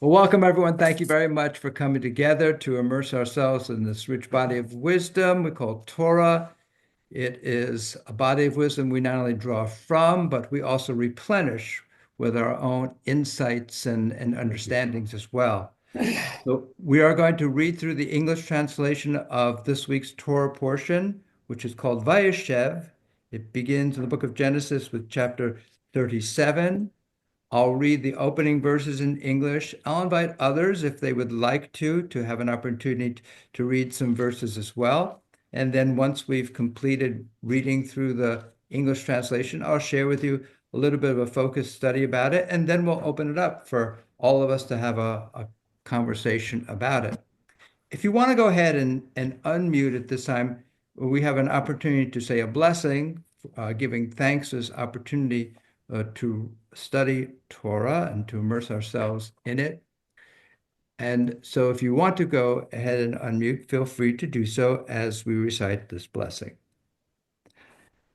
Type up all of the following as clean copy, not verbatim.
Well, welcome everyone. Thank you very much for coming together to immerse ourselves in this rich body of wisdom we call Torah. It is a body of wisdom we not only draw from, but we also replenish with our own insights and understandings as well. So we are going to read through the English translation of this week's Torah portion, which is called Vayeshev. It begins in the book of Genesis with chapter 37. I'll read the opening verses in English. I'll invite others, if they would like to have an opportunity to read some verses as well. And then once we've completed reading through the English translation, I'll share with you a little bit of a focused study about it, and then we'll open it up for all of us to have a conversation about it. If you want to go ahead and unmute at this time, we have an opportunity to say a blessing, giving thanks as opportunity to study Torah and to immerse ourselves in it. And so if you want to go ahead and unmute, feel free to do so as we recite this blessing.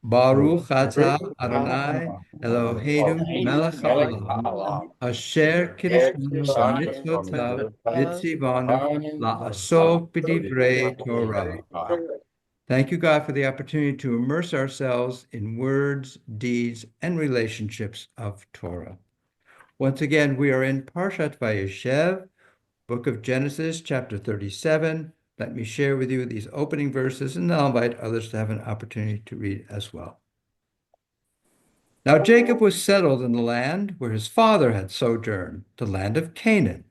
Baruch atah Adonai Eloheinu melech haolam asher kiddushanu b'mitzvotav v'tzivanu la'asok b'divrei Torah. Thank you, God, for the opportunity to immerse ourselves in words, deeds, and relationships of Torah. Once again, we are in Parshat Vayeshev, book of Genesis, chapter 37. Let me share with you these opening verses, and I'll invite others to have an opportunity to read as well. Now Jacob was settled in the land where his father had sojourned, the land of Canaan.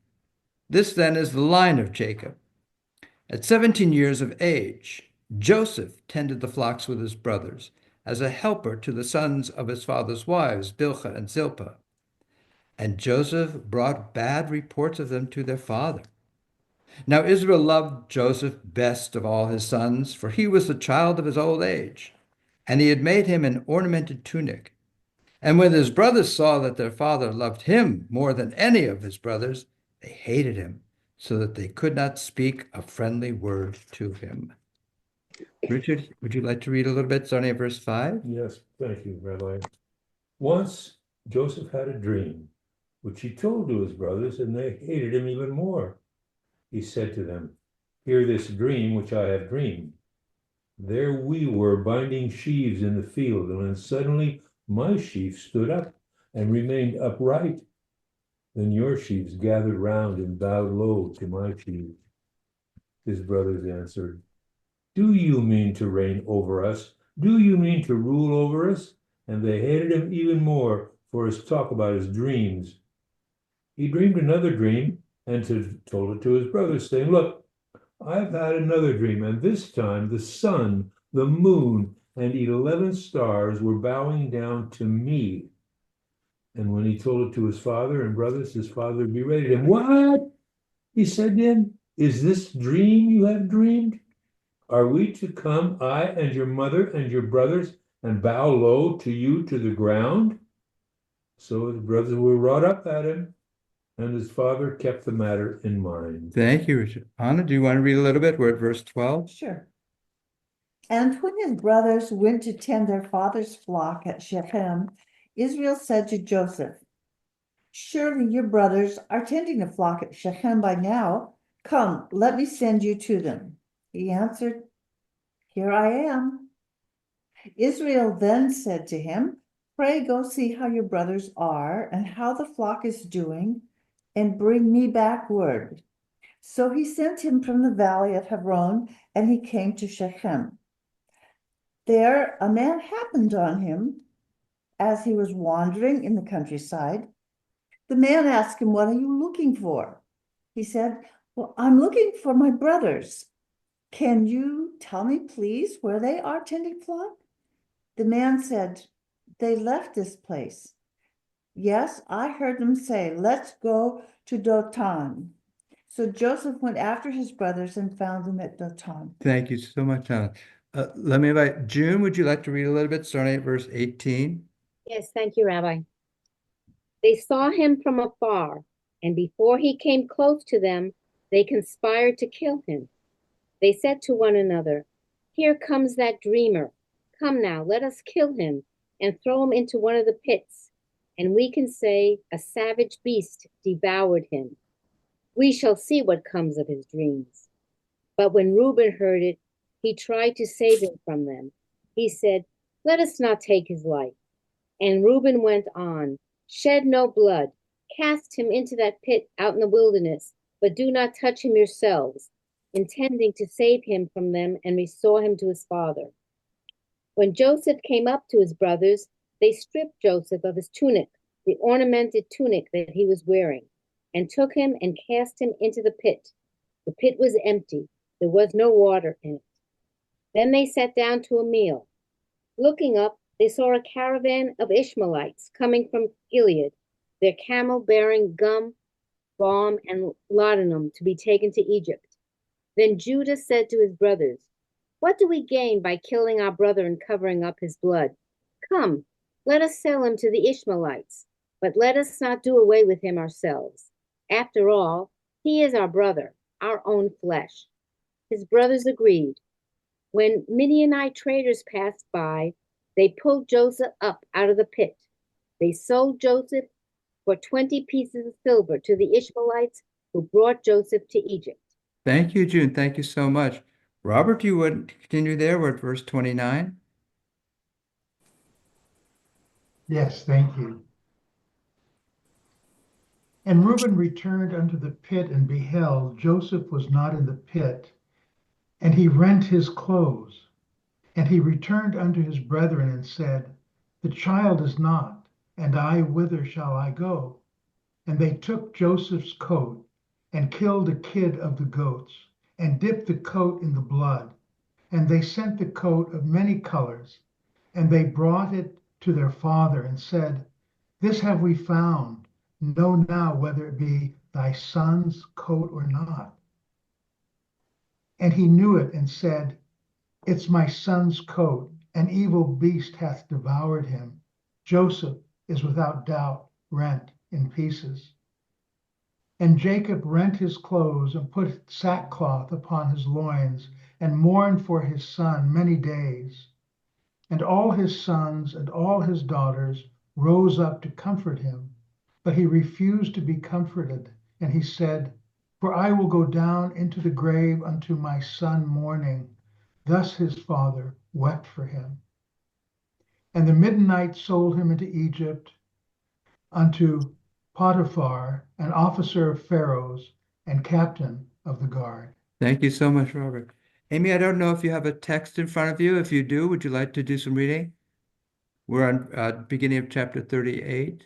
This then is the line of Jacob. At 17 years of age, Joseph tended the flocks with his brothers as a helper to the sons of his father's wives, Bilhah and Zilpah. And Joseph brought bad reports of them to their father. Now Israel loved Joseph best of all his sons, for he was the child of his old age, and he had made him an ornamented tunic. And when his brothers saw that their father loved him more than any of his brothers, they hated him, so that they could not speak a friendly word to him. Richard, would you like to read a little bit, starting at verse 5? Yes, thank you, Rabbi. Once Joseph had a dream, which he told to his brothers, and they hated him even more. He said to them, "Hear this dream which I have dreamed. There we were binding sheaves in the field, and then suddenly my sheaf stood up and remained upright. Then your sheaves gathered round and bowed low to my sheaves." His brothers answered, "Do you mean to reign over us? Do you mean to rule over us?" And they hated him even more for his talk about his dreams. He dreamed another dream and told it to his brothers, saying, "Look, I've had another dream, and this time the sun, the moon, and 11 stars were bowing down to me." And when he told it to his father and brothers, his father berated him. "What?" he said to him. "Is this dream you have dreamed? Are we to come, I and your mother and your brothers, and bow low to you to the ground?" So his brothers were wrought up at him, and his father kept the matter in mind. Thank you, Richard. Anna, do you want to read a little bit? We're at verse 12. Sure. And when his brothers went to tend their father's flock at Shechem, Israel said to Joseph, "Surely your brothers are tending the flock at Shechem by now. Come, let me send you to them." He answered, "Here I am." Israel then said to him, "Pray go see how your brothers are and how the flock is doing, and bring me back word." So he sent him from the valley of Hebron, and he came to Shechem. There a man happened on him as he was wandering in the countryside. The man asked him, "What are you looking for?" He said, "Well, I'm looking for my brothers. Can you tell me, please, where they are tending flock?" The man said, "They left this place. Yes, I heard them say, 'Let's go to Dothan.'" So Joseph went after his brothers and found them at Dothan. Thank you so much, Anna. Let me invite June. Would you like to read a little bit, starting at verse 18? Yes, thank you, Rabbi. They saw him from afar, and before he came close to them, they conspired to kill him. They said to one another, "Here comes that dreamer. Come now, let us kill him and throw him into one of the pits, and we can say a savage beast devoured him." We shall see what comes of his dreams. But when Reuben heard it, he tried to save him from them. He said, let us not take his life. And Reuben went on, shed no blood, cast him into that pit out in the wilderness, but do not touch him yourselves, intending to save him from them and restore him to his father. When Joseph came up to his brothers, they stripped Joseph of his tunic, the ornamented tunic that he was wearing, and took him and cast him into the pit. The pit was empty. There was no water in it. Then they sat down to a meal. Looking up, they saw a caravan of Ishmaelites coming from Gilead, their camel bearing gum, balm, and laudanum to be taken to Egypt. Then Judah said to his brothers, what do we gain by killing our brother and covering up his blood? Come, let us sell him to the Ishmaelites, but let us not do away with him ourselves. After all, he is our brother, our own flesh. His brothers agreed. When Midianite traders passed by, they pulled Joseph up out of the pit. They sold Joseph for 20 pieces of silver to the Ishmaelites who brought Joseph to Egypt. Thank you, June. Thank you so much. Robert, you would continue there. We're at verse 29. Yes, thank you. And Reuben returned unto the pit, and beheld, Joseph was not in the pit, and he rent his clothes. And he returned unto his brethren, and said, the child is not, and I, whither shall I go? And they took Joseph's coat, and killed a kid of the goats, and dipped the coat in the blood. And they sent the coat of many colors, and they brought it to their father, and said, this have we found. Know now whether it be thy son's coat or not. And he knew it, and said, it's my son's coat. An evil beast hath devoured him. Joseph is without doubt rent in pieces. And Jacob rent his clothes, and put sackcloth upon his loins, and mourned for his son many days. And all his sons and all his daughters rose up to comfort him. But he refused to be comforted. And he said, for I will go down into the grave unto my son mourning. Thus his father wept for him. And the Midianites sold him into Egypt unto Potiphar, an officer of Pharaoh's and captain of the guard. Thank you so much, Robert. Amy, I don't know if you have a text in front of you. If you do, would you like to do some reading? We're on beginning of chapter 38.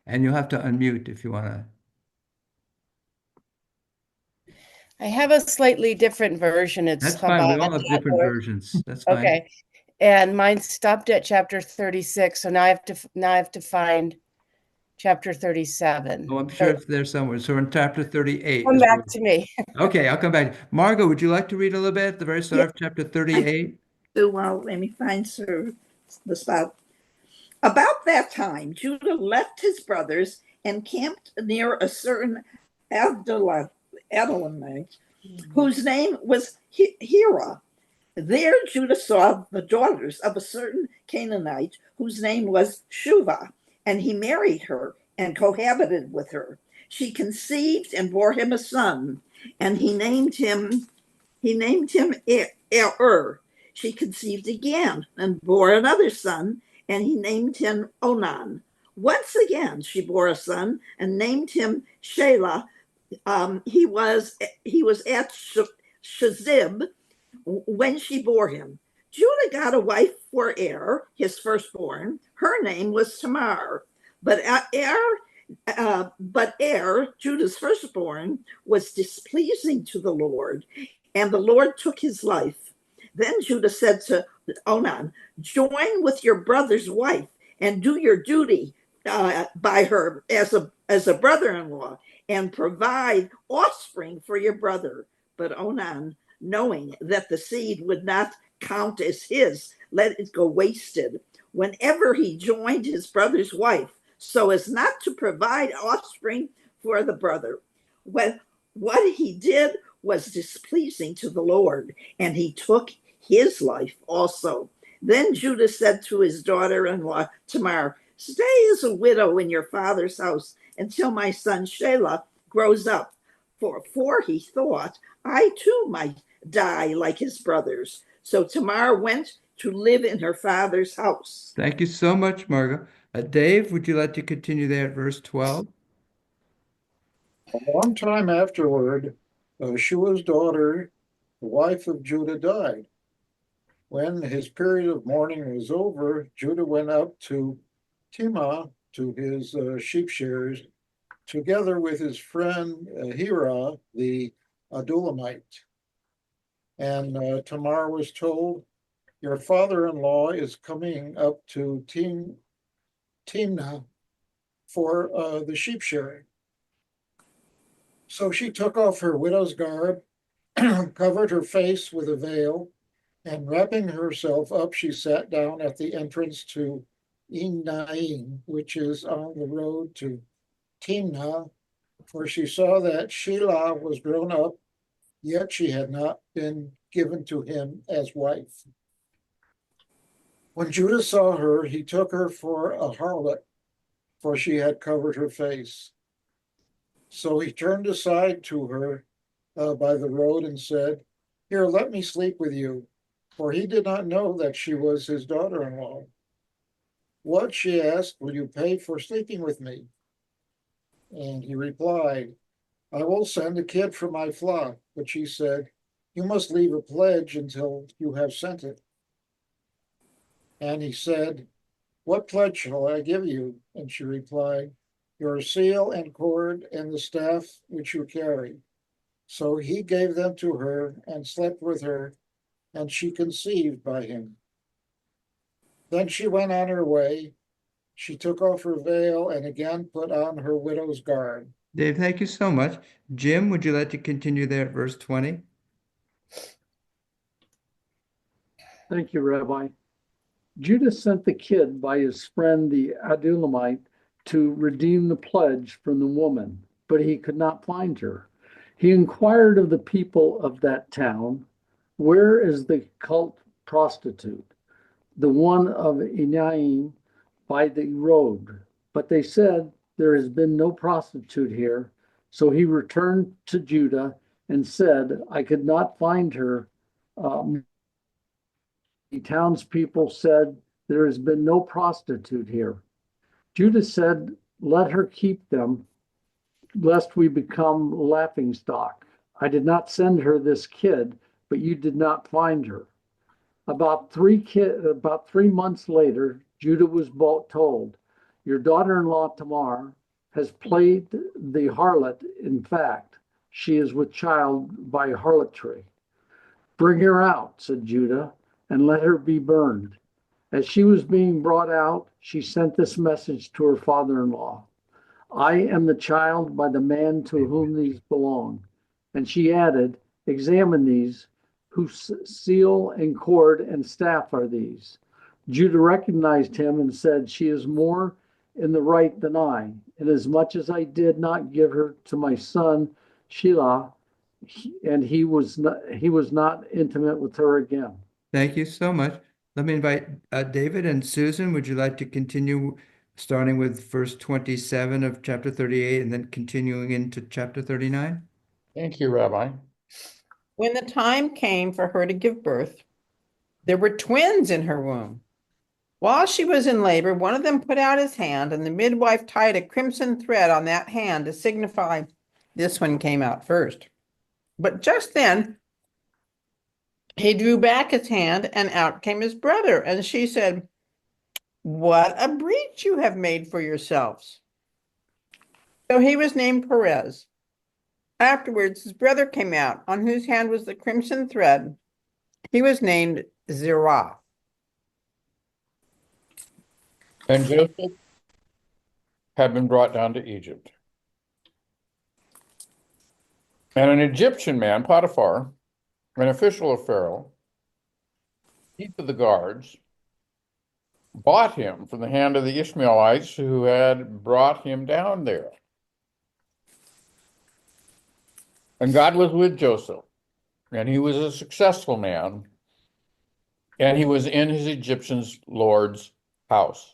And you'll have to unmute if you want to. I have a slightly different version. It's That's fine. We all have different versions. That's fine. Okay. And mine stopped at chapter 36. So now I have to find chapter 37. Oh, I'm sure it's there somewhere. So we're in chapter 38. Come back to me. Okay, I'll come back. Margot, would you like to read a little bit at the very start of chapter 38? Well, let me find the spot. About that time, Judah left his brothers and camped near a certain Adullamite, whose name was Hira. There Judah saw the daughters of a certain Canaanite whose name was Shuvah, and he married her and cohabited with her. She conceived and bore him a son, and he named him Er. She conceived again and bore another son, and he named him Onan. Once again she bore a son and named him Shelah. He was at Shazib when she bore him. Judah got a wife for Er, his firstborn. Her name was Tamar. But Er, Judah's firstborn, was displeasing to the Lord, and the Lord took his life. Then Judah said to Onan, join with your brother's wife and do your duty by her as a brother-in-law, and provide offspring for your brother. But Onan, knowing that the seed would not count as his, let it go wasted. Whenever he joined his brother's wife, so as not to provide offspring for the brother, what he did was displeasing to the Lord, and he took his life also. Then Judah said to his daughter-in-law Tamar, Stay as a widow in your father's house until my son Shelah grows up. For he thought, I too might die like his brothers. So Tamar went to live in her father's house. Thank you so much, Margot. Dave, would you like to continue there at verse 12? A long time afterward, Shua's daughter, the wife of Judah, died. When his period of mourning was over, Judah went up to Timah, to his sheep shearers, together with his friend Hira, the Adulamite. And Tamar was told, your father-in-law is coming up to Timnah for the sheep shearing. So she took off her widow's garb, covered her face with a veil, and wrapping herself up, she sat down at the entrance to En, which is on the road to Timnah, for she saw that Shelah was grown up, yet she had not been given to him as wife. When Judah saw her, he took her for a harlot, for she had covered her face. So he turned aside to her by the road and said, here, let me sleep with you, for he did not know that she was his daughter-in-law. What, she asked, will you pay for sleeping with me? And he replied, I will send a kid from my flock. But she said, you must leave a pledge until you have sent it. And he said, what pledge shall I give you? And she replied, your seal and cord and the staff which you carry. So he gave them to her and slept with her, and she conceived by him. Then she went on her way. She took off her veil and again put on her widow's garb. Dave, thank you so much. Jim, would you like to continue there at verse 20? Thank you, Rabbi. Judah sent the kid by his friend the Adulamite to redeem the pledge from the woman, but he could not find her. He inquired of the people of that town, where is the cult prostitute, the one of Enaim by the road? But they said, there has been no prostitute here. So he returned to Judah and said, I could not find her. The townspeople said, there has been no prostitute here. Judah said, let her keep them, lest we become laughingstock. I did not send her this kid, but you did not find her. About 3 months later, Judah was told, your daughter-in-law Tamar has played the harlot. In fact, she is with child by harlotry. Bring her out, said Judah, and let her be burned. As she was being brought out, she sent this message to her father-in-law. I am the child by the man to whom these belong. And she added, examine these, whose seal and cord and staff are these. Judah recognized him and said, she is more in the right than I, inasmuch as I did not give her to my son Shelah, and he was not intimate with her again. Thank you so much. Let me invite David and Susan. Would you like to continue starting with verse 27 of chapter 38 and then continuing into chapter 39? Thank you, Rabbi. When the time came for her to give birth, there were twins in her womb. While she was in labor, one of them put out his hand, and the midwife tied a crimson thread on that hand to signify this one came out first. But just then, he drew back his hand, and out came his brother. And she said, what a breach you have made for yourselves. So he was named Perez. Afterwards, his brother came out, on whose hand was the crimson thread. He was named Zerah. And Joseph had been brought down to Egypt. And an Egyptian man, Potiphar, an official of Pharaoh, chief of the guards, bought him from the hand of the Ishmaelites who had brought him down there. And God was with Joseph, and he was a successful man, and he was in his Egyptian lord's house.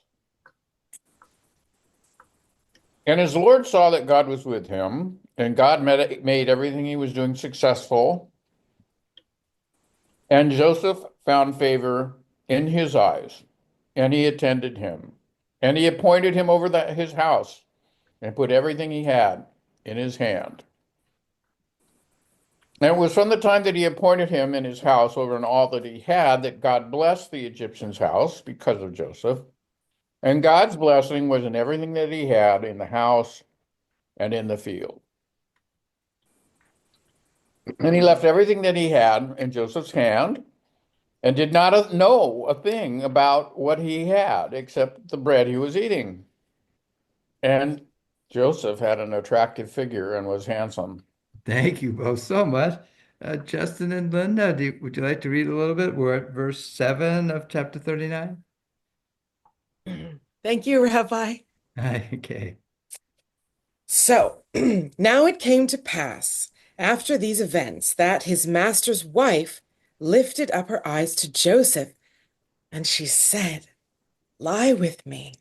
And his Lord saw that God was with him, and God made everything he was doing successful. And Joseph found favor in his eyes, and he attended him. And he appointed him over his house and put everything he had in his hand. And it was from the time that he appointed him in his house over in all that he had that God blessed the Egyptian's house because of Joseph. And God's blessing was in everything that he had in the house and in the field. And he left everything that he had in Joseph's hand and did not know a thing about what he had except the bread he was eating. And Joseph had an attractive figure and was handsome. Thank you both so much. Justin and Linda, would you like to read a little bit? We're at verse 7 of chapter 39. Thank you, Rabbi. Okay. So now it came to pass after these events that his master's wife lifted up her eyes to Joseph, and she said, "Lie with me."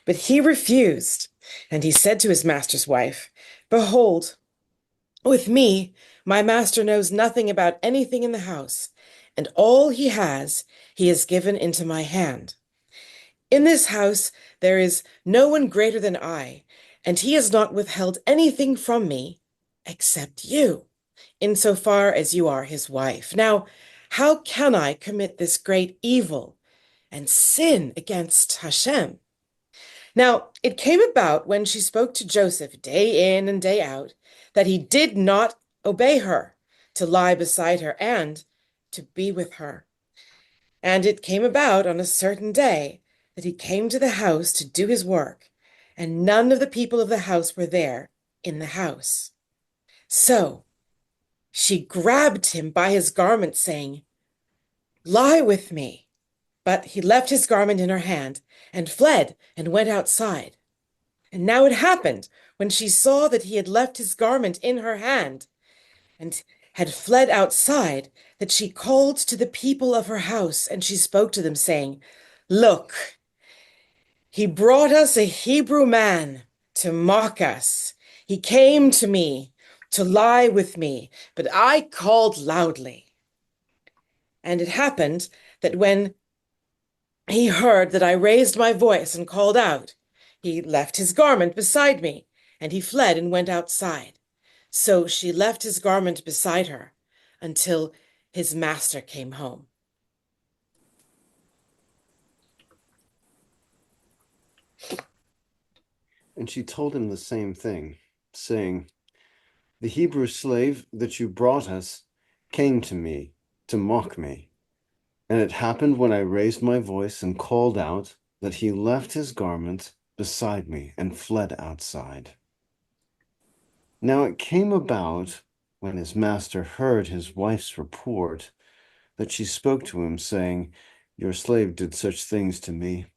But he refused, and he said to his master's wife, "Behold, with me, my master knows nothing about anything in the house, and all he has given into my hand. In this house there is no one greater than I, and he has not withheld anything from me except you, insofar as you are his wife. Now, how can I commit this great evil and sin against Hashem?" Now, it came about when she spoke to Joseph day in and day out that he did not obey her, to lie beside her and to be with her. And it came about on a certain day that he came to the house to do his work, and none of the people of the house were there in the house. So she grabbed him by his garment, saying, "Lie with me." But he left his garment in her hand and fled and went outside. And now it happened, when she saw that he had left his garment in her hand and had fled outside, that she called to the people of her house, and she spoke to them, saying, "Look, he brought us a Hebrew man to mock us. He came to me to lie with me, but I called loudly." And it happened that when he heard that I raised my voice and called out, he left his garment beside me, and he fled and went outside. So she left his garment beside her until his master came home. And she told him the same thing, saying, "The Hebrew slave that you brought us came to me to mock me. And it happened when I raised my voice and called out that he left his garment beside me and fled outside." Now it came about when his master heard his wife's report that she spoke to him, saying, "Your slave did such things to me,"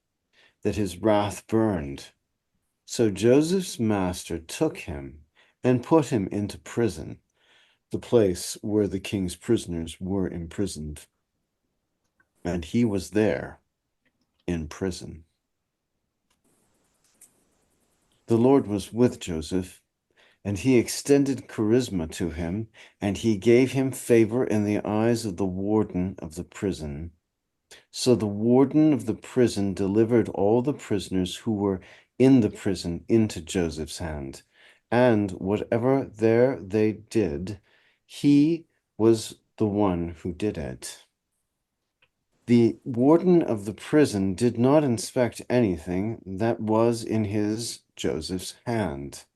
that his wrath burned. So Joseph's master took him and put him into prison, the place where the king's prisoners were imprisoned. And he was there in prison. The Lord was with Joseph, and he extended charisma to him, and he gave him favor in the eyes of the warden of the prison. So the warden of the prison delivered all the prisoners who were in the prison into Joseph's hand, and whatever there they did, he was the one who did it. The warden of the prison did not inspect anything that was in his, Joseph's, hand,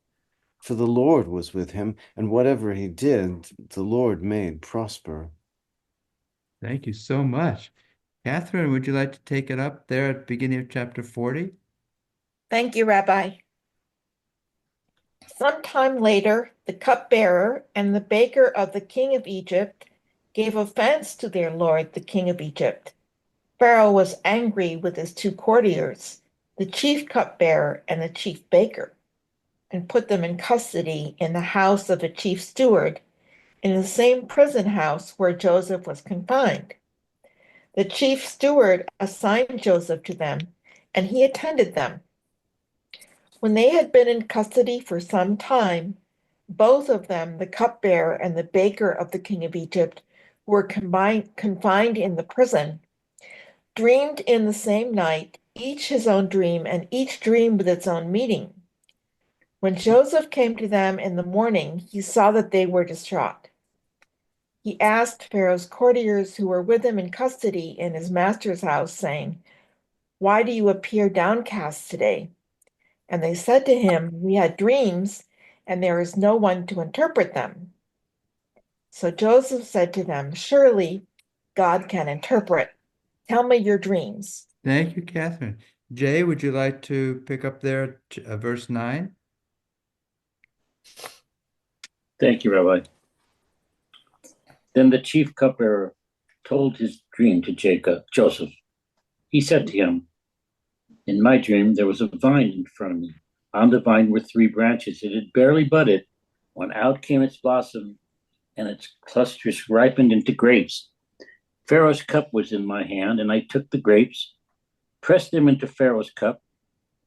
for the Lord was with him, and whatever he did, the Lord made prosper. Thank you so much. Catherine, would you like to take it up there at the beginning of chapter 40? Thank you, Rabbi. Sometime later, the cupbearer and the baker of the king of Egypt gave offense to their lord, the king of Egypt. Pharaoh was angry with his two courtiers, the chief cupbearer and the chief baker, and put them in custody in the house of the chief steward, in the same prison house where Joseph was confined. The chief steward assigned Joseph to them, and he attended them. When they had been in custody for some time, both of them, the cupbearer and the baker of the king of Egypt, were confined in the prison, dreamed in the same night, each his own dream, and each dream with its own meaning. When Joseph came to them in the morning, he saw that they were distraught. He asked Pharaoh's courtiers who were with him in custody in his master's house, saying, "Why do you appear downcast today?" And they said to him, "We had dreams, and there is no one to interpret them." So Joseph said to them, "Surely God can interpret. Tell me your dreams." Thank you, Catherine. Jay, would you like to pick up there at verse 9? Thank you, Rabbi. Then the chief cupbearer told his dream to Joseph. He said to him, "In my dream, there was a vine in front of me. On the vine were 3 branches. It had barely budded when out came its blossom, and its clusters ripened into grapes. Pharaoh's cup was in my hand, and I took the grapes, pressed them into Pharaoh's cup,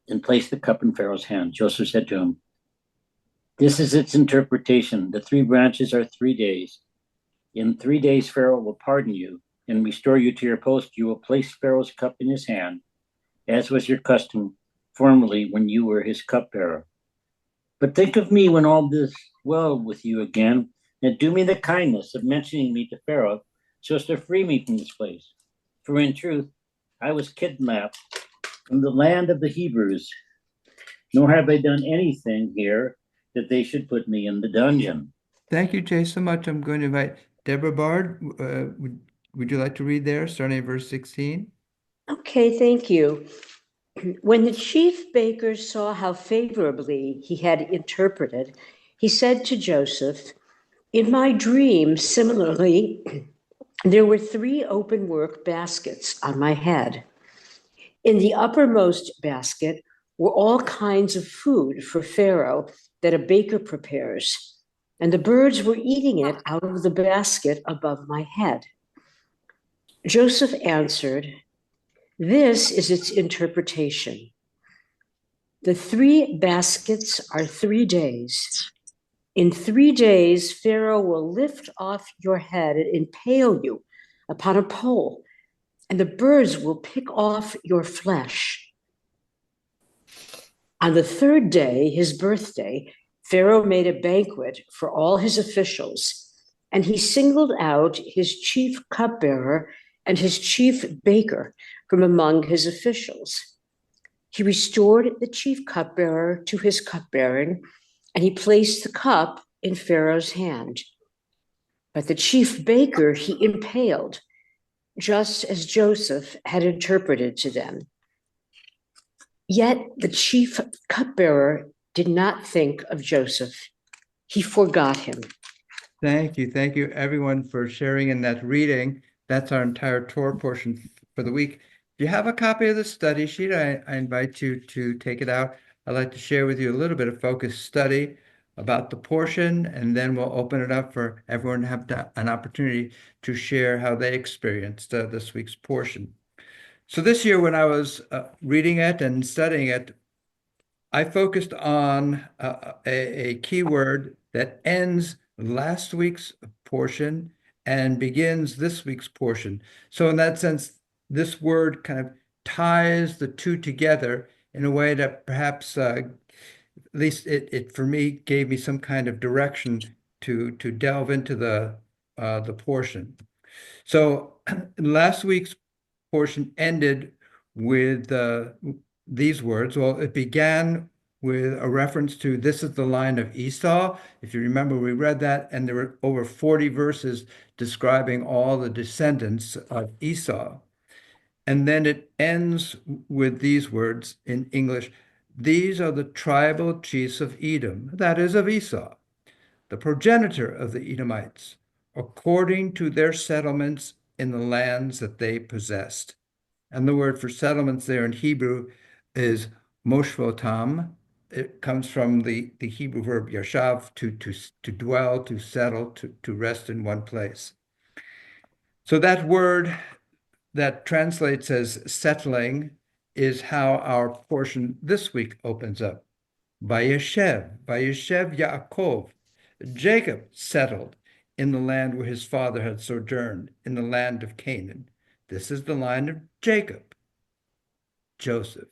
and placed the cup in Pharaoh's hand." Joseph said to him, "This is its interpretation. The 3 branches are 3 days. In 3 days, Pharaoh will pardon you and restore you to your post. You will place Pharaoh's cup in his hand, as was your custom formerly when you were his cupbearer. But think of me when all this well with you again, and do me the kindness of mentioning me to Pharaoh so as to free me from this place. For in truth, I was kidnapped from the land of the Hebrews, nor have I done anything here that they should put me in the dungeon." Thank you, Jay, so much. I'm going to invite Deborah Bard. Would you like to read there, starting at verse 16? Okay, thank you. When the chief baker saw how favorably he had interpreted, he said to Joseph, "In my dream, similarly, there were 3 open-work baskets on my head. In the uppermost basket were all kinds of food for Pharaoh that a baker prepares, and the birds were eating it out of the basket above my head." Joseph answered, "This is its interpretation. The 3 baskets are 3 days. In 3 days, Pharaoh will lift off your head and impale you upon a pole, and the birds will pick off your flesh. On the 3rd day, his birthday, Pharaoh made a banquet for all his officials, and he singled out his chief cupbearer and his chief baker from among his officials. He restored the chief cupbearer to his cupbearing, and he placed the cup in Pharaoh's hand. But the chief baker he impaled, just as Joseph had interpreted to them. Yet the chief cupbearer did not think of Joseph. He forgot him. Thank you. Thank you, everyone, for sharing in that reading. That's our entire Torah portion for the week. If you have a copy of the study sheet, I invite you to take it out. I'd like to share with you a little bit of focused study about the portion, and then we'll open it up for everyone to have an opportunity to share how they experienced this week's portion. So this year, when I was reading it and studying it, I focused on a keyword that ends last week's portion and begins this week's portion. So in that sense, this word kind of ties the two together in a way that perhaps, at least it for me, gave me some kind of direction to delve into the portion. So last week's portion ended with these words. Well, it began with a reference to this is the line of Esau. If you remember, we read that, and there were over 40 verses describing all the descendants of Esau. And then it ends with these words in English: "These are the tribal chiefs of Edom," that is, of Esau, "the progenitor of the Edomites, according to their settlements in the lands that they possessed." And the word for settlements there in Hebrew is moshvotam. It comes from the Hebrew verb yashav, to dwell, to settle, to rest in one place. So that word that translates as settling is how our portion this week opens up. Vayeshev Yaakov. Jacob settled in the land where his father had sojourned, in the land of Canaan. This is the line of Jacob, Joseph.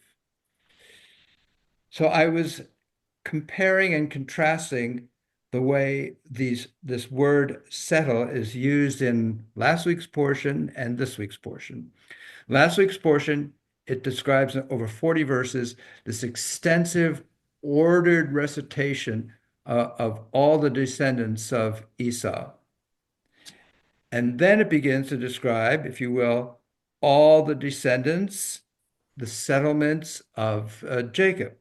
So I was comparing and contrasting the way this word settle is used in last week's portion and this week's portion. Last week's portion, it describes in over 40 verses this extensive, ordered recitation of all the descendants of Esau. And then it begins to describe, if you will, all the descendants, the settlements of Jacob.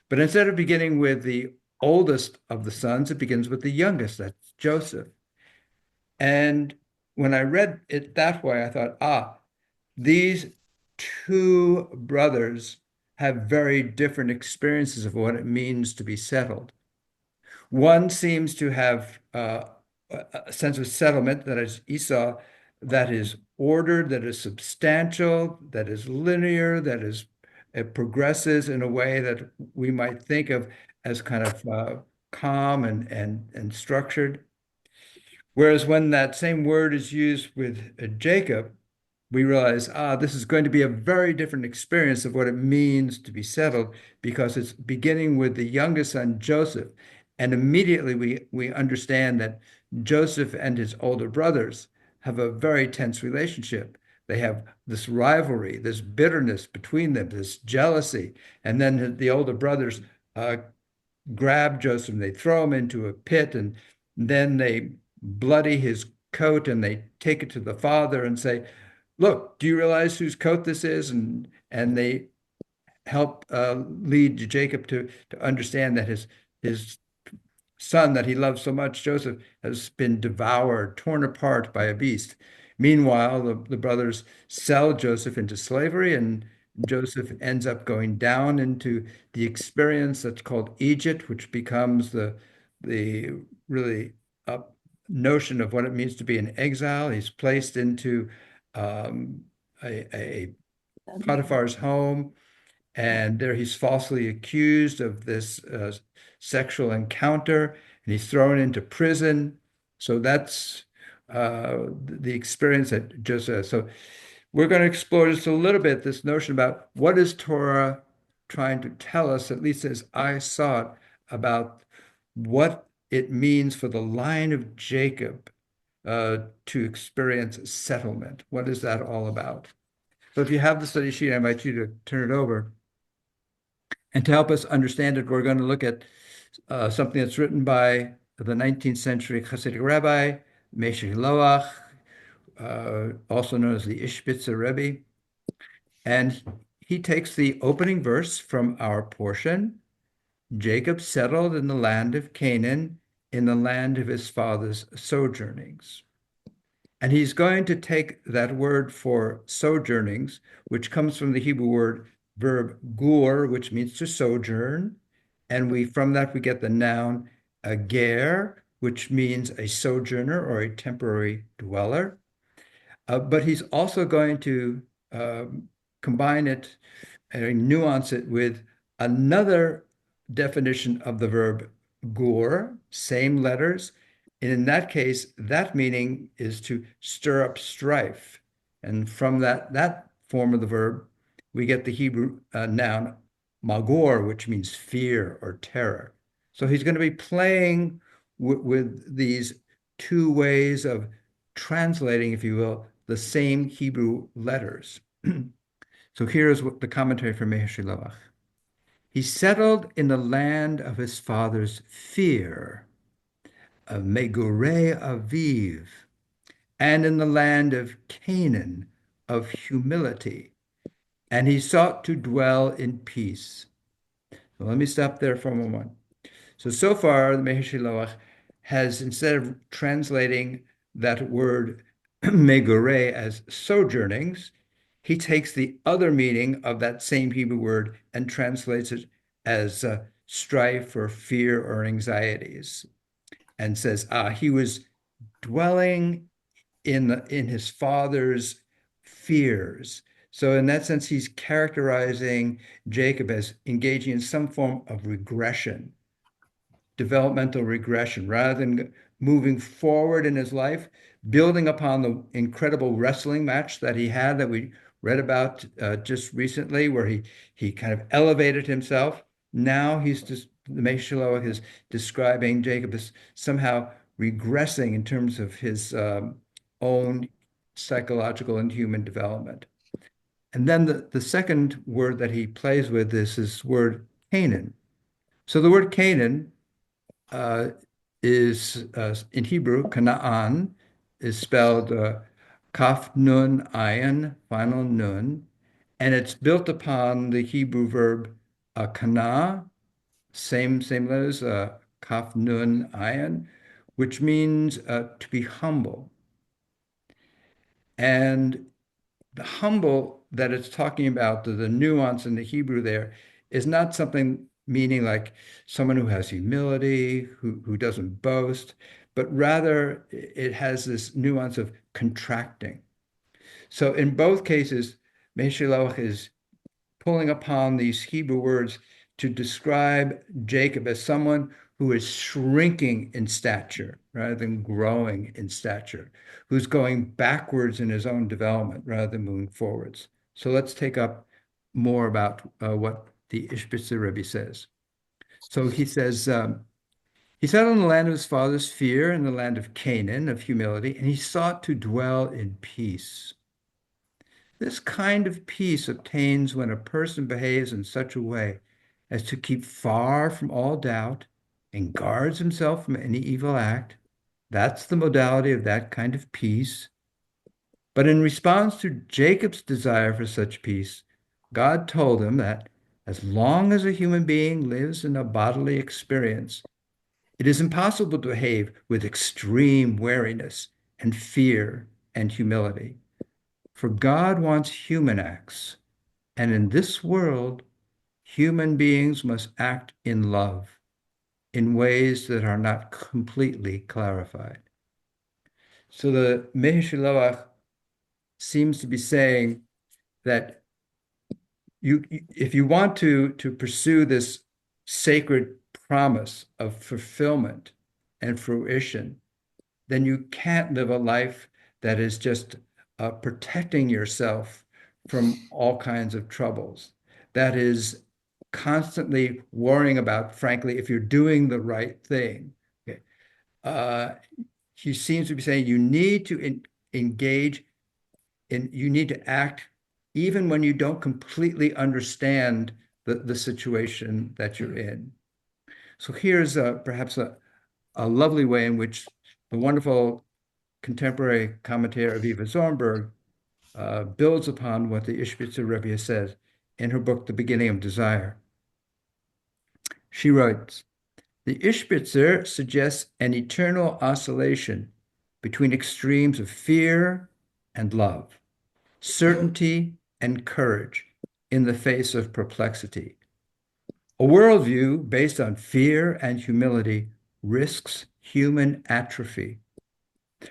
But instead of beginning with the oldest of the sons, it begins with the youngest, that's Joseph. And when I read it that way, I thought, these two brothers have very different experiences of what it means to be settled. One seems to have a sense of settlement, that is Esau, that is ordered, that is substantial, that is linear, it progresses in a way that we might think of as kind of calm and structured. Whereas when that same word is used with Jacob, we realize, this is going to be a very different experience of what it means to be settled, because it's beginning with the youngest son, Joseph. And immediately we understand that Joseph and his older brothers have a very tense relationship. They have this rivalry, this bitterness between them, this jealousy. And then the older brothers grab Joseph and they throw him into a pit, and then they bloody his coat and they take it to the father and say, look, do you realize whose coat this is? And they help lead Jacob to understand that his son that he loves so much, Joseph, has been devoured, torn apart by a beast. Meanwhile, the brothers sell Joseph into slavery, and Joseph ends up going down into the experience that's called Egypt, which becomes the really notion of what it means to be in exile. He's placed into a Potiphar's home, and there he's falsely accused of this sexual encounter, and he's thrown into prison. So that's the experience that Joseph. So we're going to explore just a little bit this notion about what is Torah trying to tell us, at least as I saw it, about what it means for the line of Jacob to experience settlement. What is that all about? So if you have the study sheet, I invite you to turn it over. And to help us understand it, we're going to look at something that's written by the 19th century Hasidic rabbi, Moshe Loach, also known as the Ishbitzer Rebbe. And he takes the opening verse from our portion. Jacob settled in the land of Canaan, in the land of his father's sojournings. And he's going to take that word for sojournings, which comes from the Hebrew word verb gur, which means to sojourn. And from that we get the noun ger, which means a sojourner or a temporary dweller. But he's also going to combine it and nuance it with another definition of the verb gur, same letters. And in that case, that meaning is to stir up strife. And from that form of the verb, we get the Hebrew noun magor, which means fear or terror. So he's going to be playing with these two ways of translating, if you will, the same Hebrew letters. So here's what the commentary from Meir Shiloach. He settled in the land of his father's fear, of Megorei Aviv, and in the land of Canaan, of humility, and he sought to dwell in peace. So let me stop there for a moment. So far, the Meir Shiloach has, instead of translating that word Megorei as sojournings, he takes the other meaning of that same Hebrew word and translates it as strife or fear or anxieties, and says, he was dwelling in his father's fears. So in that sense, he's characterizing Jacob as engaging in some form of regression, developmental regression, rather than moving forward in his life, building upon the incredible wrestling match that he had that we read about just recently, where he kind of elevated himself. Now he's just the Meshiloach is describing Jacob as somehow regressing in terms of his own psychological and human development. And then the second word that he plays with is this word Canaan. So the word Canaan uh, is in Hebrew, Canaan is spelled Kaf Nun Ayin, final Nun, and it's built upon the Hebrew verb kana, same letters, Kaf Nun Ayin, which means to be humble. And the humble that it's talking about, the nuance in the Hebrew there, is not something meaning like someone who has humility, who doesn't boast, but rather it has this nuance of contracting. So in both cases, Meshiloach is pulling upon these Hebrew words to describe Jacob as someone who is shrinking in stature rather than growing in stature, who's going backwards in his own development rather than moving forwards. So let's take up more about what the Ishbitzer Rebbe says. So he says, he sat on the land of his father's fear, in the land of Canaan, of humility, and he sought to dwell in peace. This kind of peace obtains when a person behaves in such a way as to keep far from all doubt and guards himself from any evil act. That's the modality of that kind of peace. But in response to Jacob's desire for such peace, God told him that as long as a human being lives in a bodily experience, it is impossible to behave with extreme wariness and fear and humility. For God wants human acts, and in this world, human beings must act in love in ways that are not completely clarified. So the Meheshilach seems to be saying that if you want to pursue this sacred promise of fulfillment and fruition, then you can't live a life that is just protecting yourself from all kinds of troubles. That is constantly worrying about, frankly, if you're doing the right thing. Okay. He seems to be saying you need to engage in, you need to act even when you don't completely understand the situation that you're in. So here's perhaps a lovely way in which the wonderful contemporary commentator Aviva Zornberg builds upon what the Ishbitzer Rebbe says in her book, The Beginning of Desire. She writes, the Ishbitzer suggests an eternal oscillation between extremes of fear and love, certainty and courage in the face of perplexity. A worldview based on fear and humility risks human atrophy.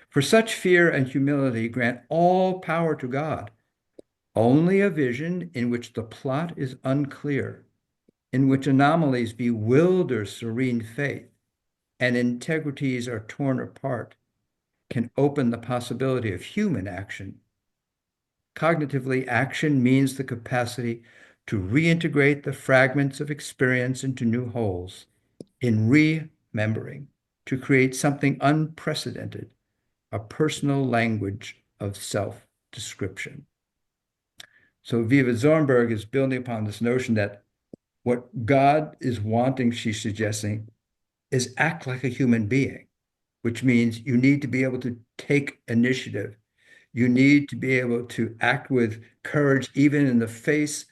For such fear and humility grant all power to God. Only a vision in which the plot is unclear, in which anomalies bewilder serene faith, and integrities are torn apart, can open the possibility of human action. Cognitively, action means the capacity to reintegrate the fragments of experience into new wholes, in remembering, to create something unprecedented, a personal language of self-description. So Viva Zornberg is building upon this notion that what God is wanting, she's suggesting, is act like a human being, which means you need to be able to take initiative. You need to be able to act with courage, even in the face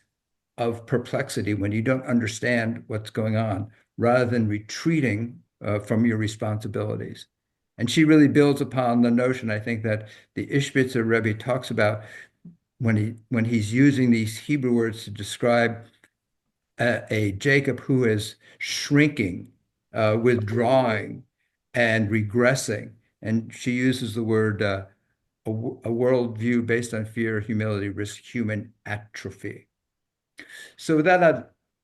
of perplexity when you don't understand what's going on, rather than retreating from your responsibilities. And she really builds upon the notion, I think, that the Ishbitzer Rebbe talks about when he's using these Hebrew words to describe a Jacob who is shrinking, withdrawing, and regressing. And she uses the word a worldview based on fear, humility, risk, human atrophy. So with that, I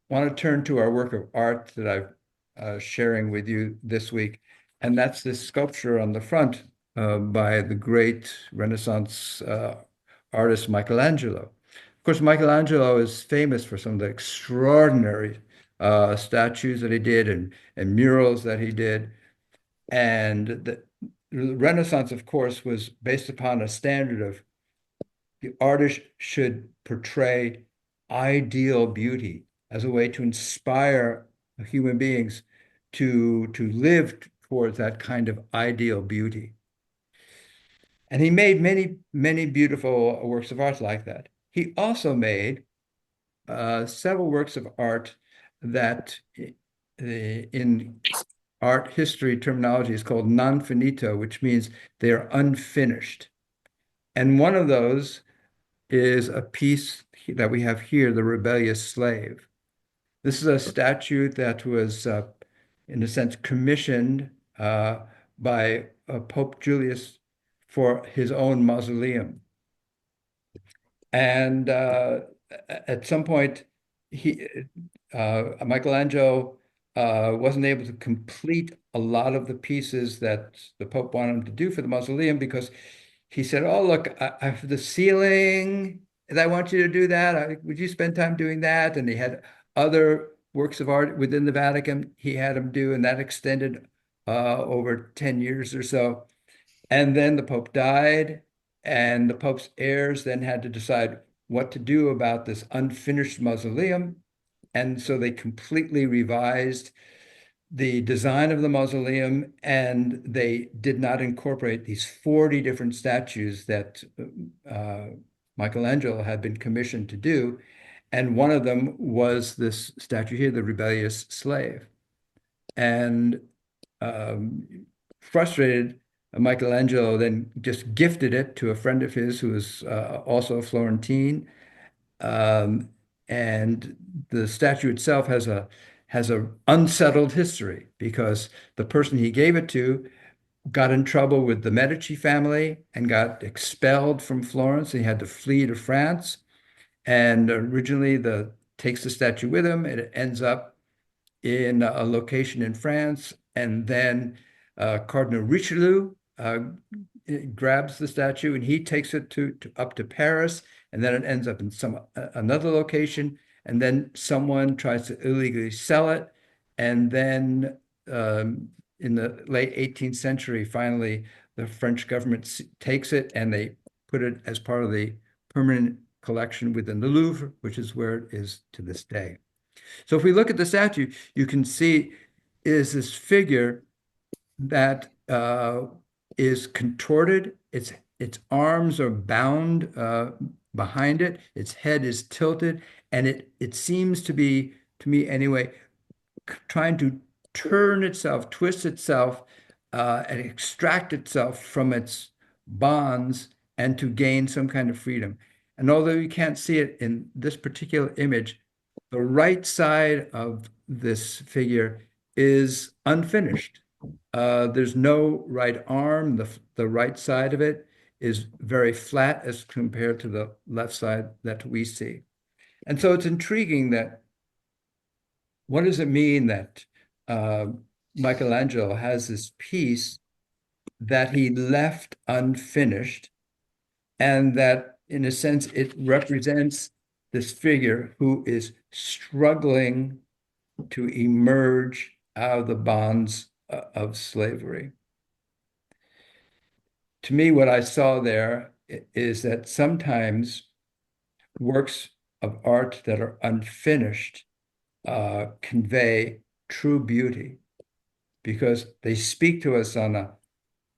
want to turn to our work of art that I'm sharing with you this week, and that's this sculpture on the front by the great Renaissance artist Michelangelo. Of course, Michelangelo is famous for some of the extraordinary statues that he did and murals that he did. And the Renaissance, of course, was based upon a standard of the artist should portray ideal beauty as a way to inspire human beings to live towards that kind of ideal beauty. And he made many, many beautiful works of art like that. He also made several works of art that in art history terminology is called non finito, which means they are unfinished. And one of those is a piece that we have here, The Rebellious Slave. This is a statue that was, in a sense, commissioned by Pope Julius for his own mausoleum. And at some point, Michelangelo wasn't able to complete a lot of the pieces that the Pope wanted him to do for the mausoleum because he said, "Oh, look, I have the ceiling, and I want you to do that. Would you spend time doing that?" And he had other works of art within the Vatican he had him do, and that extended over 10 years or so. And then the Pope died, and the Pope's heirs then had to decide what to do about this unfinished mausoleum. And so they completely revised the design of the mausoleum, and they did not incorporate these 40 different statues that Michelangelo had been commissioned to do. And one of them was this statue here, the rebellious slave. And frustrated, Michelangelo then just gifted it to a friend of his who was also a Florentine. Um, and the statue itself has a unsettled history because the person he gave it to got in trouble with the Medici family and got expelled from Florence. He had to flee to France. And originally the takes the statue with him. It ends up in a location in France, and then Cardinal Richelieu grabs the statue and he takes it to up to Paris, and then it ends up in some another location, and then someone tries to illegally sell it, and then in the late 18th century, finally the French government takes it and they put it as part of the permanent collection within the Louvre, which is where it is to this day. So if we look at the statue, you can see is this figure that is contorted. Its arms are bound behind it. Its head is tilted, and it seems to be, to me anyway, trying to turn itself, twist itself, and extract itself from its bonds and to gain some kind of freedom. And although you can't see it in this particular image, the right side of this figure is unfinished. There's no right arm. The right side of it is very flat as compared to the left side that we see. And so it's intriguing that what does it mean that Michelangelo has this piece that he left unfinished, and that in a sense it represents this figure who is struggling to emerge out of the bonds of slavery. To me, what I saw there is that sometimes works of art that are unfinished convey true beauty because they speak to us on a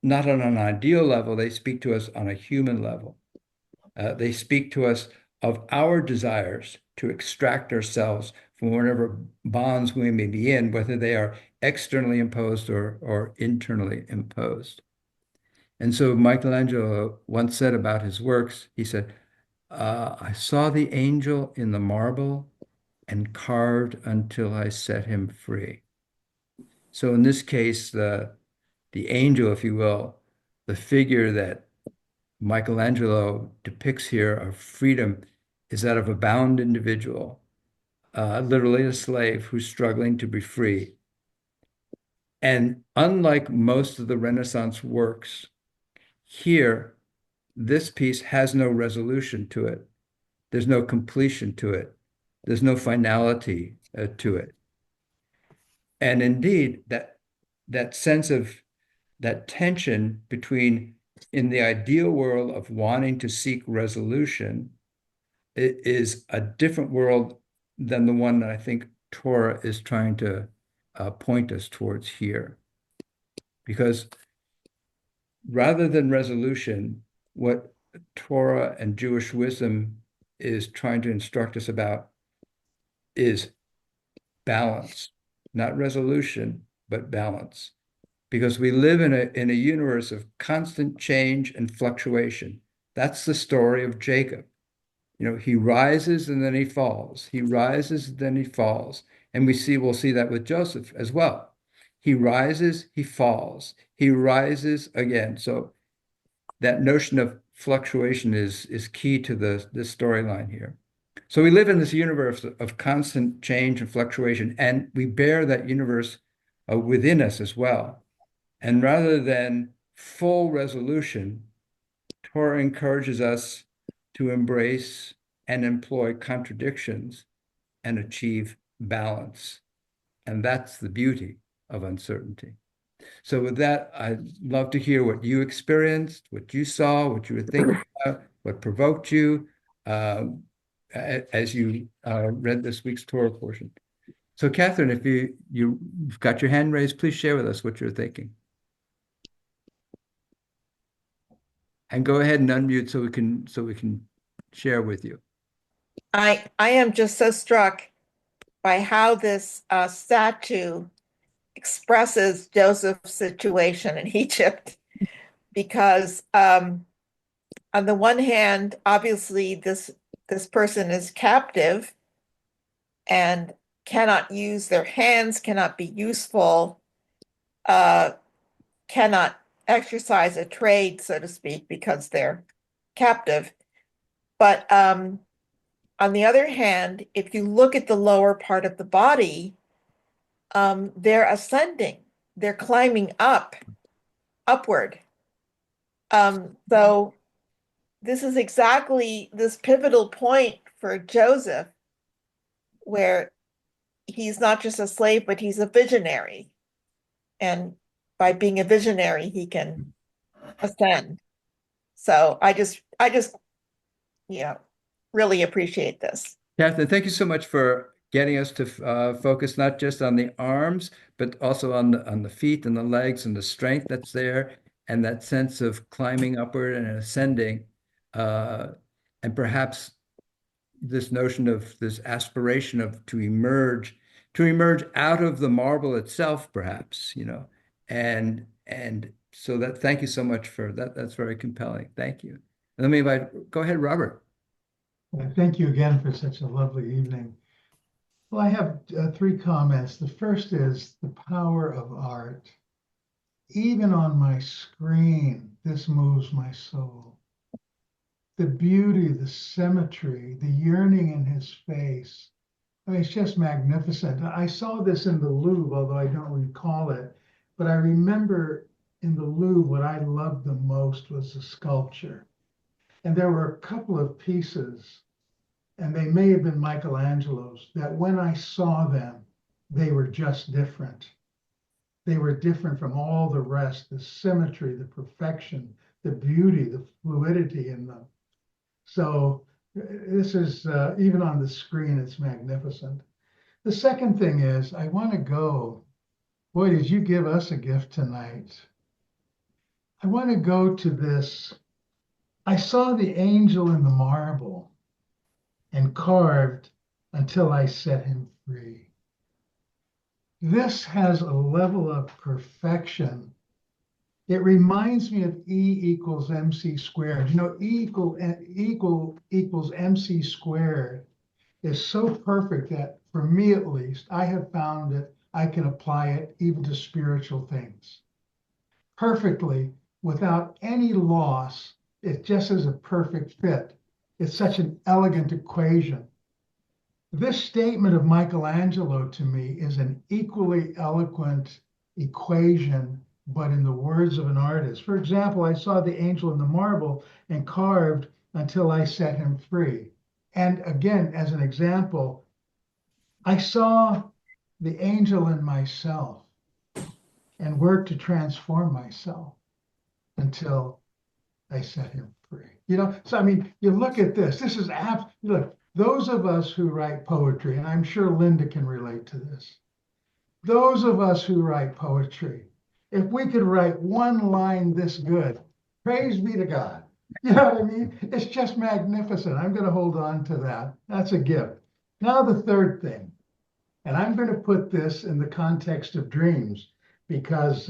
not on an ideal level, they speak to us on a human level. They speak to us of our desires to extract ourselves from whatever bonds we may be in, whether they are externally imposed or internally imposed. And so Michelangelo once said about his works, he said, I saw the angel in the marble and carved until I set him free. So in this case, the angel, if you will, the figure that Michelangelo depicts here of freedom is that of a bound individual, literally a slave who's struggling to be free. And unlike most of the Renaissance works, here, this piece has no resolution to it. There's no completion to it. There's no finality to it. And indeed, that sense of that tension between in the ideal world of wanting to seek resolution, it is a different world than the one that I think Torah is trying to point us towards here. Because rather than resolution, what Torah and Jewish wisdom is trying to instruct us about is balance, not resolution, but balance. Because we live in a universe of constant change and fluctuation. That's the story of Jacob. You know, he rises and then he falls. He rises, then he falls. And we'll see that with Joseph as well. He rises, he falls. He rises again. So that notion of fluctuation is key to the storyline here. So we live in this universe of constant change and fluctuation, and we bear that universe within us as well. And rather than full resolution, Torah encourages us to embrace and employ contradictions and achieve balance. And that's the beauty of uncertainty. So with that, I'd love to hear what you experienced, what you saw, what you were thinking about, what provoked you as you read this week's Torah portion. So Catherine, if you've got your hand raised, please share with us what you're thinking. And go ahead and unmute so we can share with you. I am just so struck by how this statue expresses Joseph's situation in Egypt, because on the one hand, obviously this person is captive and cannot use their hands, cannot be useful, cannot exercise a trade, so to speak, because they're captive. But on the other hand, if you look at the lower part of the body, they're ascending, they're climbing upward. So this is exactly this pivotal point for Joseph, where he's not just a slave, but he's a visionary. And by being a visionary, he can ascend. So I just, really appreciate this. Catherine, thank you so much for getting us to focus not just on the arms, but also on the feet and the legs and the strength that's there, and that sense of climbing upward and ascending, and perhaps this notion of this aspiration of to emerge out of the marble itself, perhaps, and so that thank you so much for that. That's very compelling. Thank you. Let me go ahead, Robert. Thank you again for such a lovely evening. Well, I have three comments. The first is the power of art. Even on my screen, this moves my soul. The beauty, the symmetry, the yearning in his face. I mean, it's just magnificent. I saw this in the Louvre, although I don't recall it, but I remember in the Louvre, what I loved the most was the sculpture. And there were a couple of pieces, and they may have been Michelangelo's, that when I saw them, they were just different. They were different from all the rest, the symmetry, the perfection, the beauty, the fluidity in them. So this is, even on the screen, it's magnificent. The second thing is, I want to go, boy, did you give us a gift tonight. I want to go to this. I saw the angel in the marble and carved until I set him free. This has a level of perfection. It reminds me of E equals MC squared. E equals MC squared is so perfect that for me at least, I have found that I can apply it even to spiritual things perfectly without any loss it just is a perfect fit. It's such an elegant equation. This statement of Michelangelo to me is an equally eloquent equation, but in the words of an artist. For example, I saw the angel in the marble and carved until I set him free. And again, as an example, I saw the angel in myself and worked to transform myself until I set him free. So I mean, you look at this. This is look, those of us who write poetry, and I'm sure Linda can relate to this. Those of us who write poetry, if we could write one line this good, praise be to God. You know what I mean? It's just magnificent. I'm going to hold on to that. That's a gift. Now, the third thing, and I'm going to put this in the context of dreams because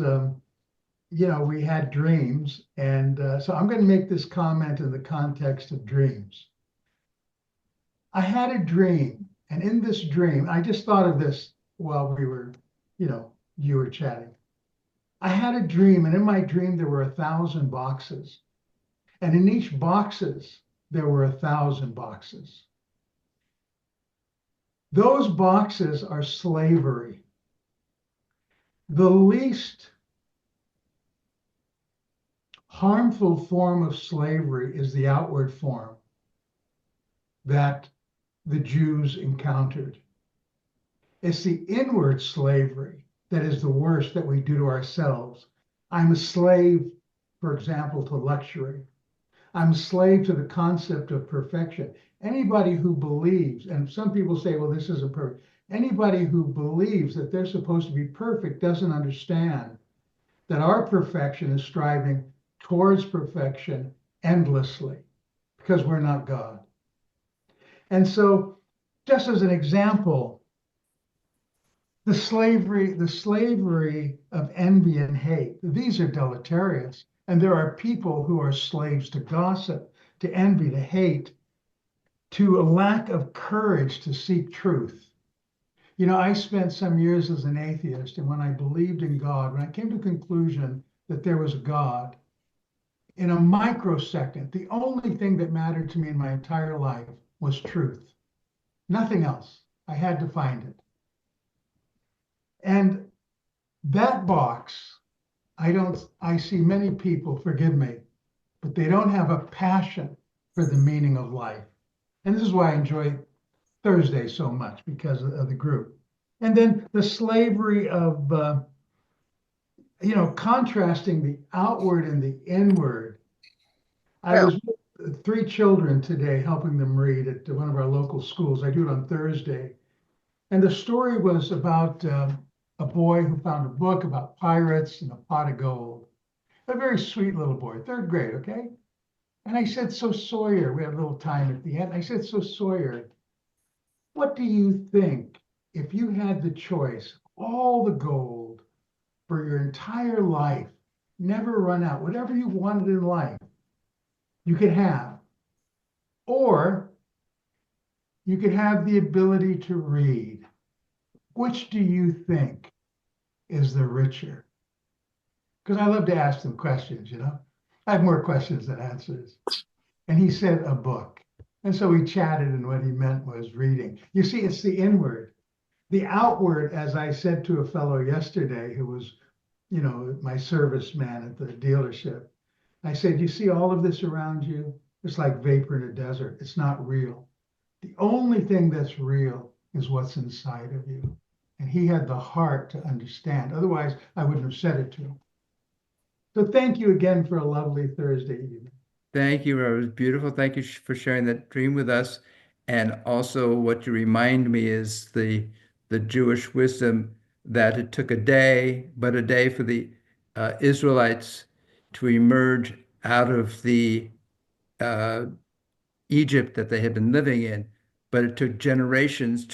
we had dreams. And so I'm going to make this comment in the context of dreams. I had a dream. And in this dream, I just thought of this while we were, you were chatting. I had a dream. And in my dream, there were 1,000 boxes. And in each boxes, there were 1,000 boxes. Those boxes are slavery. The least harmful form of slavery is the outward form that the Jews encountered. It's the inward slavery that is the worst that we do to ourselves. I'm a slave, for example, to luxury. I'm a slave to the concept of perfection. Anybody who believes, and some people say, well, this isn't perfect. Anybody who believes that they're supposed to be perfect doesn't understand that our perfection is striving towards perfection endlessly because we're not God. And so, just as an example, the slavery of envy and hate, these are deleterious. And there are people who are slaves to gossip, to envy, to hate, to a lack of courage to seek truth. I spent some years as an atheist, and when I believed in God, when I came to the conclusion that there was God, in a microsecond, the only thing that mattered to me in my entire life was truth. Nothing else. I had to find it. And that box, I see many people, forgive me, but they don't have a passion for the meaning of life. And this is why I enjoy Thursday so much, because of the group. And then the slavery of, contrasting the outward and the inward. I was with 3 children today, helping them read at one of our local schools. I do it on Thursday. And the story was about a boy who found a book about pirates and a pot of gold. A very sweet little boy, 3rd grade, okay? And I said, so Sawyer, we had a little time at the end. I said, so Sawyer, what do you think if you had the choice, all the gold for your entire life, never run out, whatever you wanted in life, you could have, or you could have the ability to read. Which do you think is the richer? Because I love to ask them questions, I have more questions than answers. And he said a book. And so we chatted, and what he meant was reading. You see, it's the inward. The outward, as I said to a fellow yesterday who was, my serviceman at the dealership, I said, you see all of this around you? It's like vapor in a desert. It's not real. The only thing that's real is what's inside of you. And he had the heart to understand. Otherwise, I wouldn't have said it to him. So thank you again for a lovely Thursday evening. Thank you, Robert. It was beautiful. Thank you for sharing that dream with us. And also what you remind me is the Jewish wisdom that it took a day, but a day for the Israelites to emerge out of the Egypt that they had been living in, but it took generations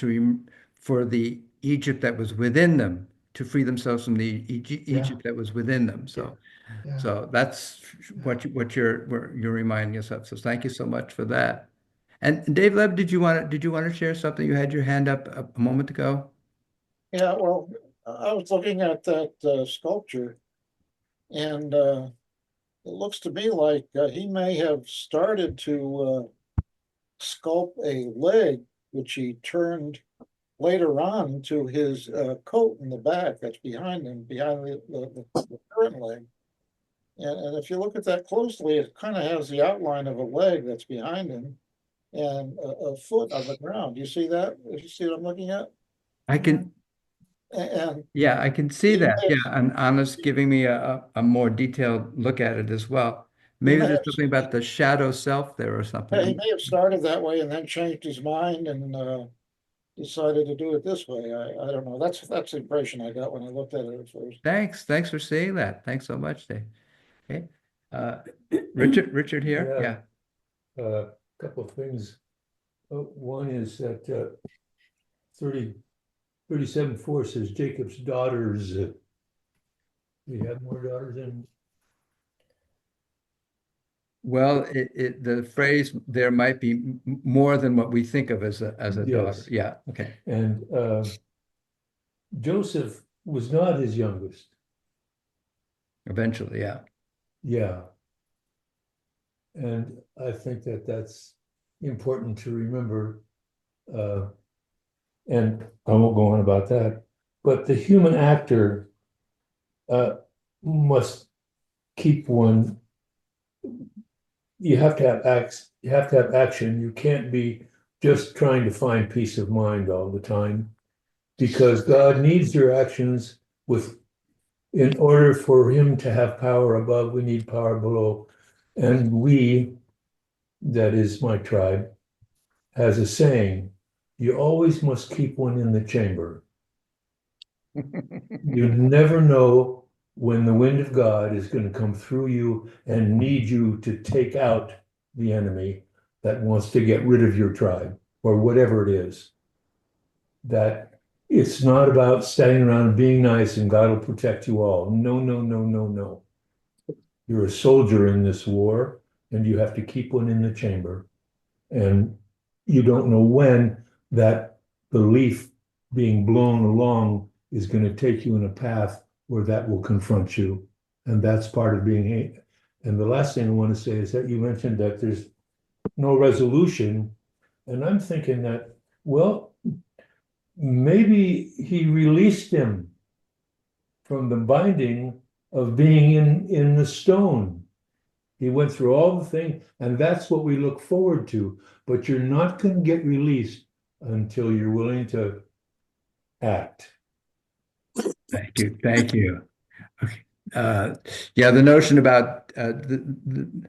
for the Egypt that was within them to free themselves from the Egypt that was within them. So, Yeah. so that's what you're reminding us of. So thank you so much for that. And Dave Leb, did you want to share something? You had your hand up a moment ago. Yeah, well, I was looking at that sculpture, and it looks to me like he may have started to sculpt a leg, which he turned later on to his coat in the back that's behind him, behind the current leg. And if you look at that closely, it kind of has the outline of a leg that's behind him and a foot on the ground. You see that? You see what I'm looking at? I can, And yeah, I can see he that. may Yeah, have, and Anna's giving me a more detailed look at it as well. he Maybe may there's have, something about the shadow self there or he something. may have started that way and then changed his mind and decided to do it this way. I don't know. That's the impression I got when I looked at it at first. Thanks for saying that. Thanks so much, Dave. Okay. Richard here. Yeah. A couple of things. One is that 37:4 says Jacob's daughters. We have more daughters in. Well, the phrase there might be more than what we think of as a daughter. Yes. Yeah. Okay. And Joseph was not his youngest. Eventually, yeah. Yeah. And I think that that's important to remember. And I won't go on about that. But the human actor must keep one. You have to have acts. You have to have action. You can't be just trying to find peace of mind all the time, because God needs your actions in order for him to have power above, we need power below. And we, that is my tribe, has a saying, you always must keep one in the chamber. You never know when the wind of God is going to come through you and need you to take out the enemy that wants to get rid of your tribe or whatever it is. That it's not about standing around and being nice and God will protect you all. No, no, no, no, no. You're a soldier in this war and you have to keep one in the chamber. And you don't know when that belief being blown along is going to take you in a path where that will confront you. And that's part of being hate. And the last thing I want to say is that you mentioned that there's no resolution. And I'm thinking that, well, maybe he released him from the binding of being in the stone. He went through all the things, and that's what we look forward to. But you're not going to get released until you're willing to act. Thank you. Thank you. Okay. Yeah, the notion about the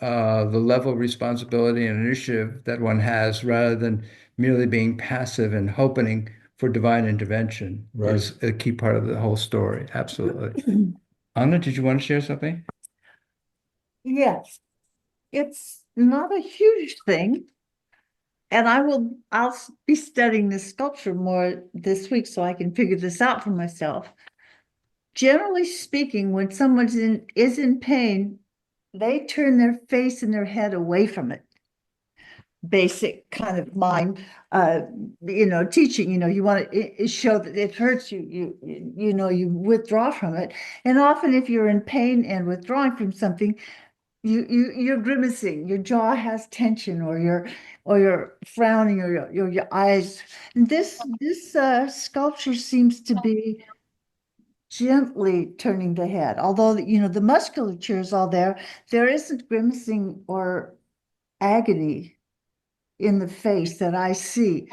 level of responsibility and initiative that one has rather than merely being passive and hoping for divine intervention is a key part of the whole story. Absolutely. Anna, did you want to share something? Yes, it's not a huge thing. And I'll be studying this sculpture more this week so I can figure this out for myself. Generally speaking, when someone is in pain, they turn their face and their head away from it. Basic kind of mind, teaching, you want to show that it hurts you, you withdraw from it. And often if you're in pain and withdrawing from something, you're grimacing, your jaw has tension, or you're frowning, or your eyes. And this sculpture seems to be gently turning the head, although the musculature is all there. There isn't grimacing or agony in the face that I see.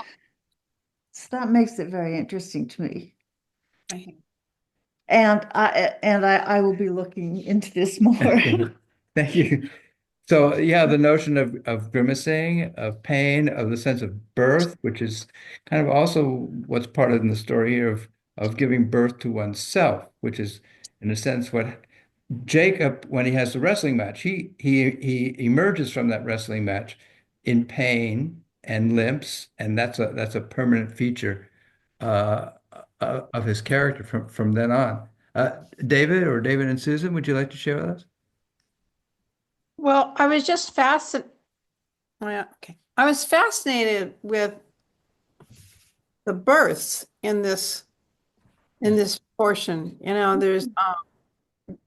So that makes it very interesting to me. And I will be looking into this more. Thank you. So yeah, the notion of grimacing, of pain, of the sense of birth, which is kind of also what's part of the story here of giving birth to oneself, which is in a sense what Jacob, when he has the wrestling match, he emerges from that wrestling match in pain and limps, and that's a permanent feature of his character from then on. David and Susan, would you like to share with us? Well, I was just fascinated. Okay. I was fascinated with the births in this portion. There's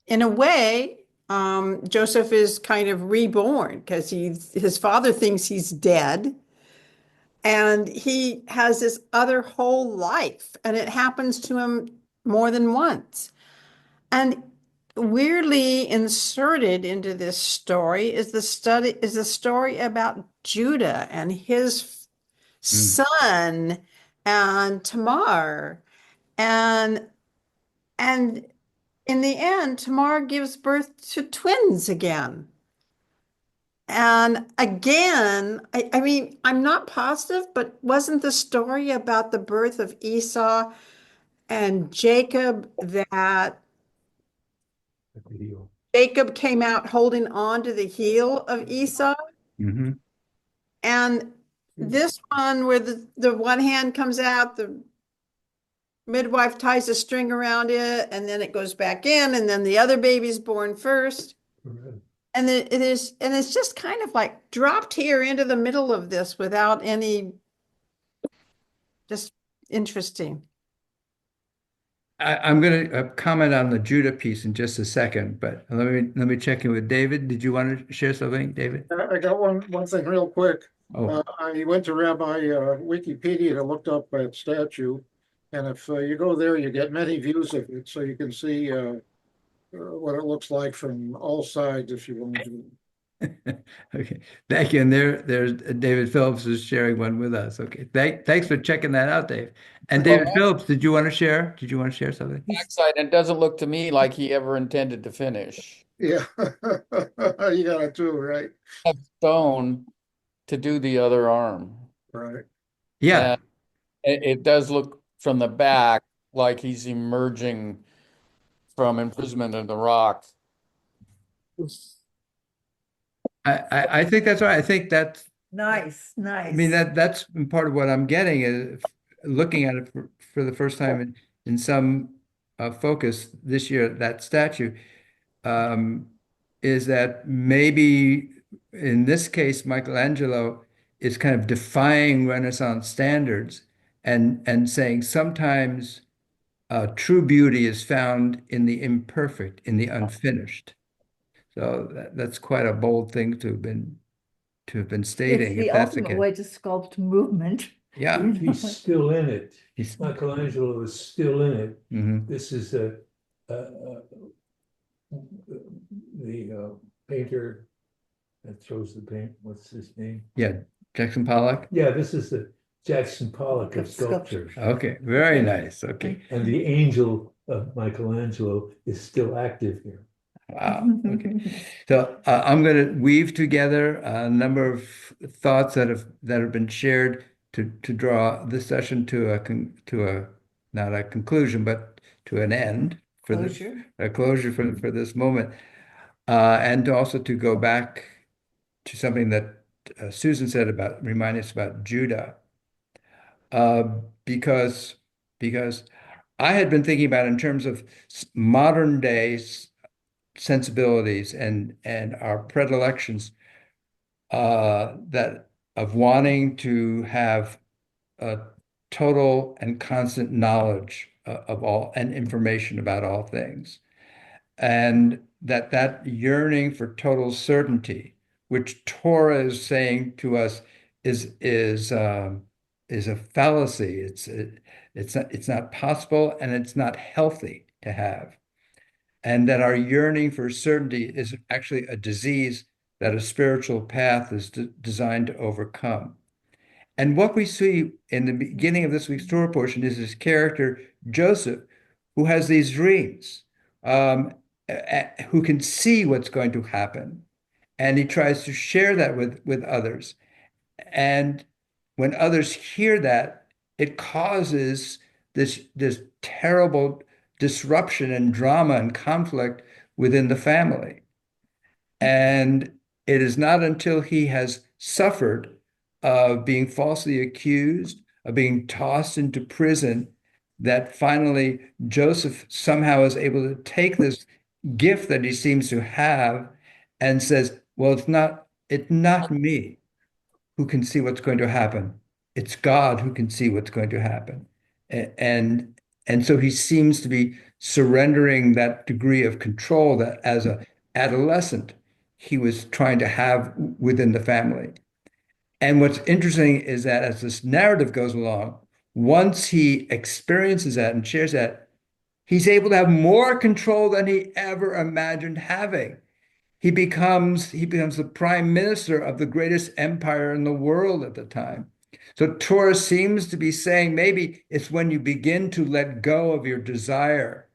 in a way, Joseph is kind of reborn because his father thinks he's dead. And he has this other whole life, and it happens to him more than once. And weirdly inserted into this story is the story about Judah and his son and Tamar. And and in the end, Tamar gives birth to twins again. And again, I mean, I'm not positive, but wasn't the story about the birth of Esau and Jacob that Jacob came out holding on to the heel of Esau? Mm-hmm. And this one where the one hand comes out, the midwife ties a string around it, and then it goes back in, and then the other baby's born first. And it's just kind of like dropped here into the middle of this without any, just interesting. I'm going to comment on the Judah piece in just a second, but let me check in with David. Did you want to share something, David? I got one thing real quick. Oh. I went to Rabbi Wikipedia to look up that statue, and if you go there, you get many views of it, so you can see what it looks like from all sides if you want to. Okay, thank you. And there's David Phillips is sharing one with us. Okay, thanks for checking that out, Dave. And David Phillips, did you want to share? Did you want to share something? Backside, and it doesn't look to me like he ever intended to finish. Yeah, you got it too, right? Have stone to do the other arm. Right. Yeah. And it does look from the back like he's emerging from imprisonment in the rock. I think that's right. I think that's Nice. I mean that's part of what I'm getting is looking at it for the first time in some focus this year. That statue is that maybe in this case Michelangelo is kind of defying Renaissance standards and saying sometimes true beauty is found in the imperfect, in the unfinished. So that's quite a bold thing to have been stating, It's if the that's the ultimate case. way to sculpt movement. Yeah. He's still in it. He's- Michelangelo is still in it. Mhm. This is the painter that chose the paint. What's his name? Yeah, Jackson Pollock. Yeah, this is the Jackson Pollock of sculptures. Okay, very nice. Okay. And the angel of Michelangelo is still active here. Wow. Okay. So I'm going to weave together a number of thoughts that have been shared to draw this session to a not a conclusion, but to an end for Closure. a closure for this moment, and also to go back to something that Susan said about remind us about Judah, uh, because because I had been thinking about in terms of modern days sensibilities and our predilections that of wanting to have a total and constant knowledge of all and information about all things, and that yearning for total certainty, which Torah is saying to us, is a fallacy. It's not possible and it's not healthy to have, and that our yearning for certainty is actually a disease that a spiritual path is designed to overcome. And what we see in the beginning of this week's Torah portion is this character, Joseph, who has these dreams, who can see what's going to happen. And he tries to share that with others. And when others hear that, it causes this terrible disruption and drama and conflict within the family. And it is not until he has suffered of being falsely accused, of being tossed into prison, that finally Joseph somehow is able to take this gift that he seems to have and says, well, it's not me who can see what's going to happen. It's God who can see what's going to happen. And so he seems to be surrendering that degree of control that as adolescent he was trying to have within the family. And what's interesting is that as this narrative goes along, once he experiences that and shares that, he's able to have more control than he ever imagined having. He becomes the prime minister of the greatest empire in the world at the time. So Torah seems to be saying maybe it's when you begin to let go of your desire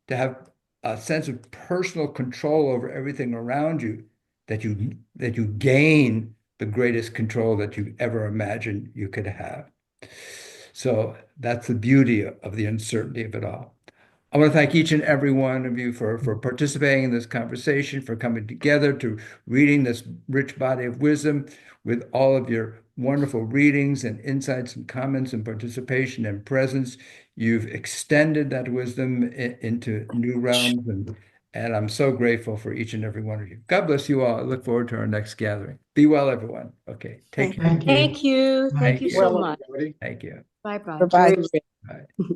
to have a sense of personal control over everything around you that you gain the greatest control that you ever imagined you could have. So that's the beauty of the uncertainty of it all. I want to thank each and every one of you for participating in this conversation, for coming together to reading this rich body of wisdom with all of your wonderful readings and insights and comments and participation and presence. You've extended that wisdom into new realms, and I'm so grateful for each and every one of you. God bless you all. I look forward to our next gathering. Be well, everyone. Okay, take care. Thank you. Thank you. Thank you so Well, much. everybody. Thank you. Bye-bye. Bye-bye. Bye.